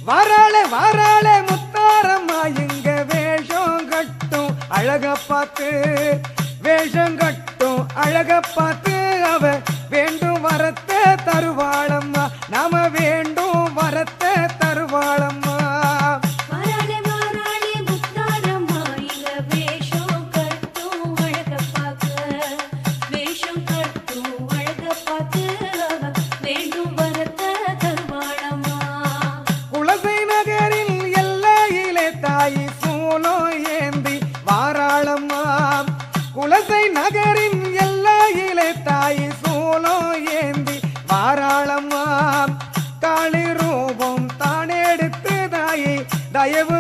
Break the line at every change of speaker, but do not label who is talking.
வாராளே வாராளே முத்தாரம்மா இங்க வேஷம் கட்டும் அழக பார்த்து வேஷம் கட்டும் அழக பார்த்து அவ வேண்டும் வரத்தை தருவாளம்மா நாம வேண்டும் வரத்தை தருவாளம்மா குலசை நகரின் எல்லையிலே தாய் சூலம் ஏந்தி வாராளம்மா காளி ரூபம் தான் எடுத்து தாயை தயவு